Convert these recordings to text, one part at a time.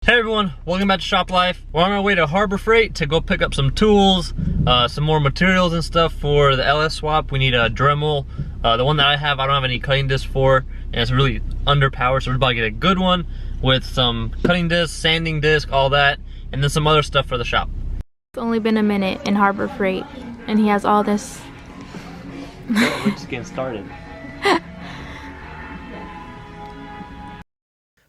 Hey everyone, welcome back to Shop Life. We're on our way to Harbor Freight to go pick up some tools, some more materials and stuff for the LS swap. We need a Dremel. The one that I have, I don't have any cutting discs for, and it's really underpowered, so we're about to get a good one with some cutting discs, sanding disc, all that, and then some other stuff for the shop. It's only been a minute in Harbor Freight, and he has all this. We're just getting started.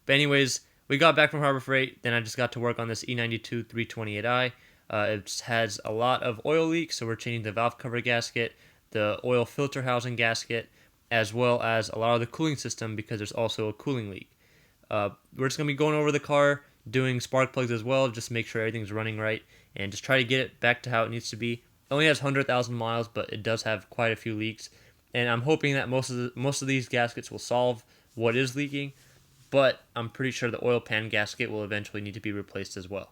But anyways, we got back from Harbor Freight, then I just got to work on this E92 328i. It has a lot of oil leaks, so we're changing the valve cover gasket, the oil filter housing gasket, as well as a lot of the cooling system because there's also a cooling leak. We're just going to be going over the car, doing spark plugs as well, just to make sure everything's running right, and just try to get it back to how it needs to be. It only has 100,000 miles, but it does have quite a few leaks, and I'm hoping that most of these gaskets will solve what is leaking. But I'm pretty sure the oil pan gasket will eventually need to be replaced as well.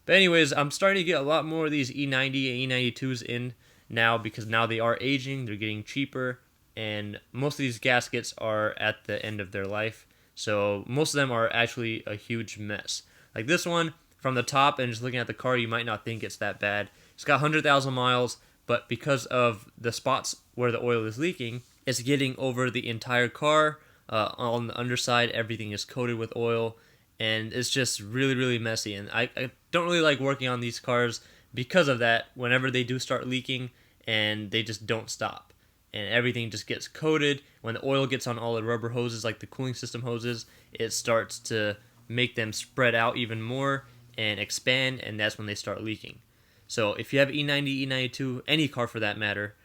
But anyways, I'm starting to get a lot more of these E90 and E92s in now because now they are aging, they're getting cheaper, and most of these gaskets are at the end of their life. So most of them are actually a huge mess. Like this one, from the top and just looking at the car, you might not think it's that bad. It's got 100,000 miles, but because of the spots where the oil is leaking, it's getting over the entire car. On the underside, everything is coated with oil, and it's just really messy. And I don't really like working on these cars because of that. Whenever they do start leaking, and they just don't stop, and everything just gets coated. When the oil gets on all the rubber hoses, like the cooling system hoses, it starts to make them spread out even more and expand, and that's when they start leaking. So if you have E90, E92, any car for that matter,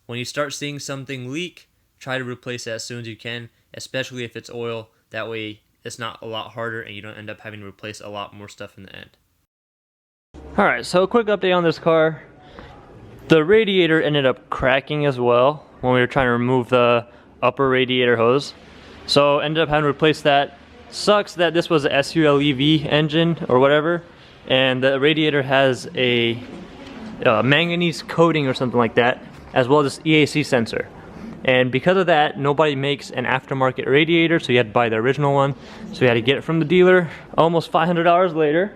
when you start seeing something leak, try to replace it as soon as you can, especially if it's oil. That way it's not a lot harder and you don't end up having to replace a lot more stuff in the end. Alright, so a quick update on this car. The radiator ended up cracking as well when we were trying to remove the upper radiator hose. So ended up having to replace that. Sucks that this was a SULEV engine or whatever, and the radiator has a manganese coating or something like that, as well as this EAC sensor. And because of that, nobody makes an aftermarket radiator, so you had to buy the original one. So we had to get it from the dealer almost $500 later.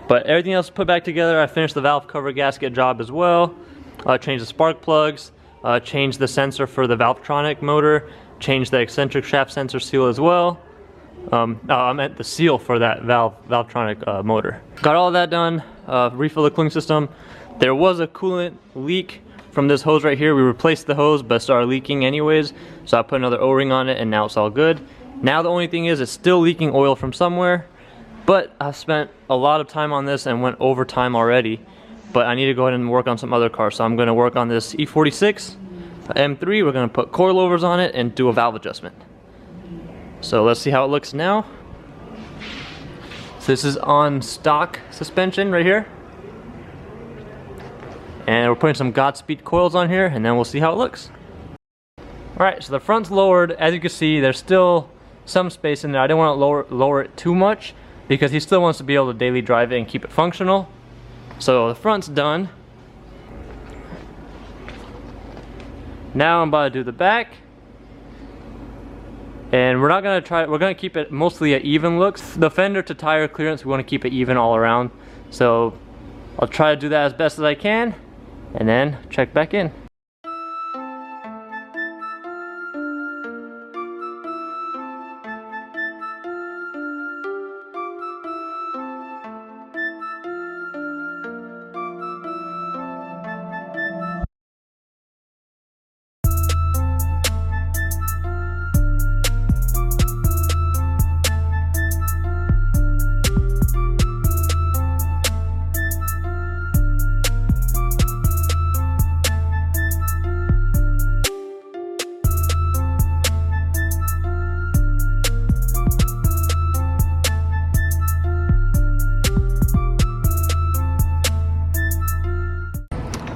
But everything else put back together. I finished the valve cover gasket job as well. Changed the spark plugs, changed the sensor for the Valvetronic motor, changed the eccentric shaft sensor seal as well. I meant the seal for that Valvetronic motor. Got all that done, refilled the cooling system. There was a coolant leak from this hose right here. We replaced the hose, but it started leaking anyways, so I put another O-ring on it and now it's all good. Now the only thing is it's still leaking oil from somewhere, but I've spent a lot of time on this and went over time already, but I need to go ahead and work on some other cars. So I'm going to work on this E46 M3. We're going to put coilovers on it and do a valve adjustment. So let's see how it looks now. So this is on stock suspension right here. And we're putting some Godspeed coils on here, and then we'll see how it looks. Alright, so the front's lowered. As you can see, there's still some space in there. I didn't want to lower it too much because he still wants to be able to daily drive it and keep it functional. So the front's done. Now I'm about to do the back. And we're gonna keep it mostly an even look. The fender to tire clearance, we want to keep it even all around. So I'll try to do that as best as I can, and then check back in.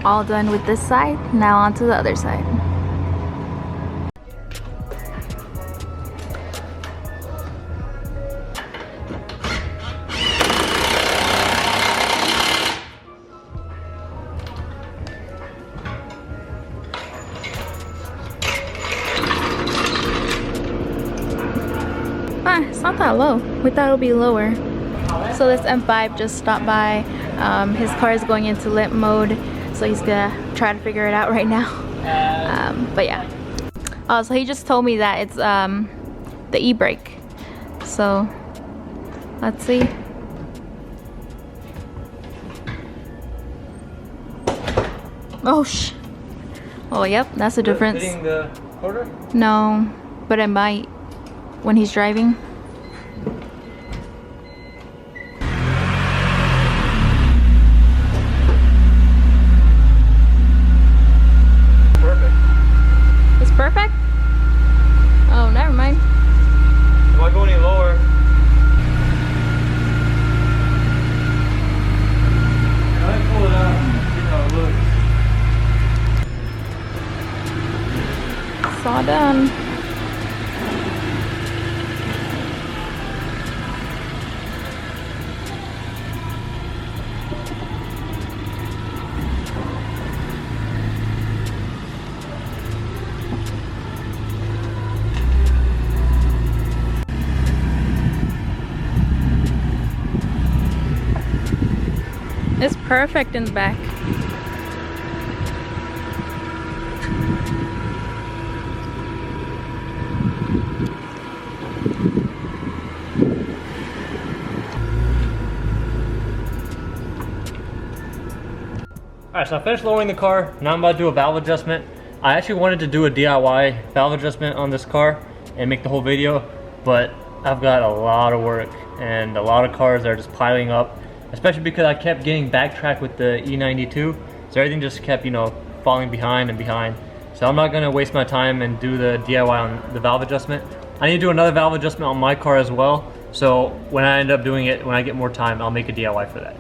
All done with this side, now on to the other side. It's not that low. We thought it would be lower. So this M5 just stopped by. His car is going into limp mode, so he's gonna try to figure it out right now. But yeah. Oh, so he just told me that it's the e-brake. So let's see. Oh, yep, that's the difference. Hitting the quarter? No, but it might when he's driving. Perfect. It's perfect? Oh, never mind. Why go any lower? Let me pull it out and see how it looks. It's all done. It's perfect in the back. Alright, so I finished lowering the car. Now I'm about to do a valve adjustment. I actually wanted to do a DIY valve adjustment on this car and make the whole video, but I've got a lot of work and a lot of cars that are just piling up, especially because I kept getting backtracked with the E92, so everything just kept, you know, falling behind and behind. So I'm not gonna waste my time and do the DIY on the valve adjustment. I need to do another valve adjustment on my car as well, so when I end up doing it, when I get more time, I'll make a DIY for that.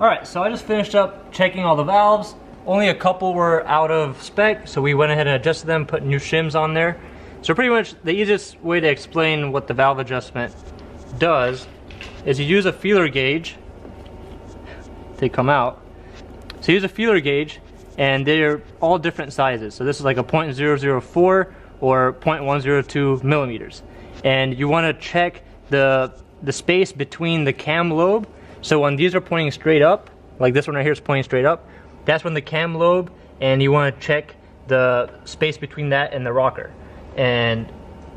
Alright, so I just finished up checking all the valves. Only a couple were out of spec, so we went ahead and adjusted them, put new shims on there. So pretty much the easiest way to explain what the valve adjustment does is you use a feeler gauge. They come out. So you use a feeler gauge, and they're all different sizes. So this is like a 0.004 or 0.102 millimeters. And you want to check the space between the cam lobe. So when these are pointing straight up, like this one right here is pointing straight up, that's when the cam lobe, and you want to check the space between that and the rocker. And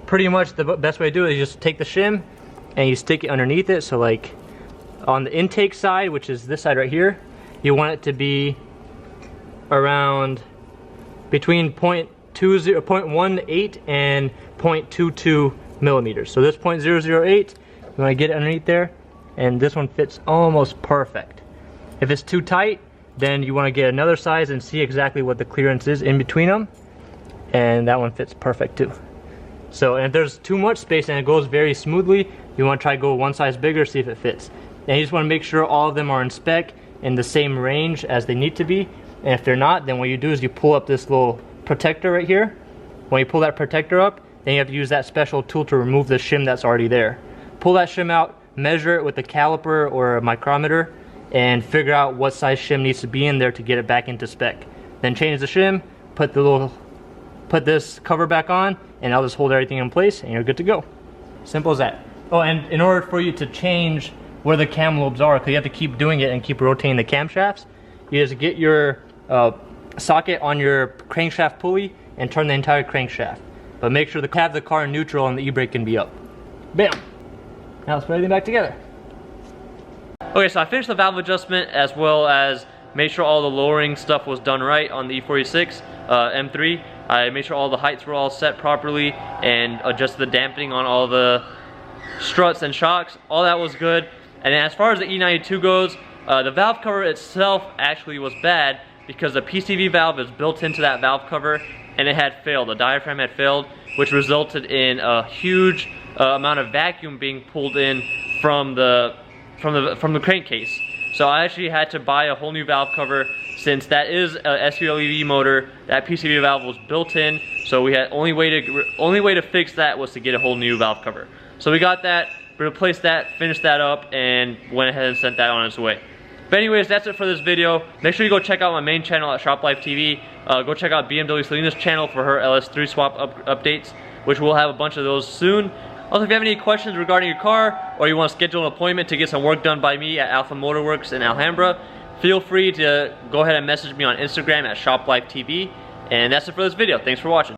pretty much the best way to do it is just take the shim and you stick it underneath it. So like on the intake side, which is this side right here, you want it to be around between 0.18 and 0.22 millimeters. So this 0.008, you want to get it underneath there, and this one fits almost perfect. If it's too tight, then you want to get another size and see exactly what the clearance is in between them, and that one fits perfect too. So, and if there's too much space and it goes very smoothly, you want to try to go one size bigger, see if it fits. And you just want to make sure all of them are in spec in the same range as they need to be. And if they're not, then what you do is you pull up this little protector right here. When you pull that protector up, then you have to use that special tool to remove the shim that's already there. Pull that shim out, measure it with a caliper or a micrometer, and figure out what size shim needs to be in there to get it back into spec. Then change the shim, put this cover back on, and I'll just hold everything in place and you're good to go. Simple as that. Oh, and in order for you to change where the cam lobes are, because you have to keep doing it and keep rotating the camshafts, you just get your socket on your crankshaft pulley and turn the entire crankshaft. But make sure to have the car in neutral and the e-brake can be up. Bam! Now let's put everything back together. Okay, so I finished the valve adjustment as well as made sure all the lowering stuff was done right on the E46 M3. I made sure all the heights were all set properly and adjusted the dampening on all the struts and shocks. All that was good. And as far as the E92 goes, the valve cover itself actually was bad because the PCV valve is built into that valve cover and it had failed. The diaphragm had failed, which resulted in a huge amount of vacuum being pulled in from the crankcase. So I actually had to buy a whole new valve cover since that is a SULEV motor. That PCV valve was built in, so we had only way to fix that was to get a whole new valve cover. So we got that, replaced that, finished that up, and went ahead and sent that on its way. But anyways, that's it for this video. Make sure you go check out my main channel at Shop Life TV. Go check out BMW Selena's channel for her LS3 swap updates, which we'll have a bunch of those soon. Also, if you have any questions regarding your car, or you want to schedule an appointment to get some work done by me at Alpha Motorworks in Alhambra, feel free to go ahead and message me on Instagram at ShopLifeTV. And that's it for this video. Thanks for watching.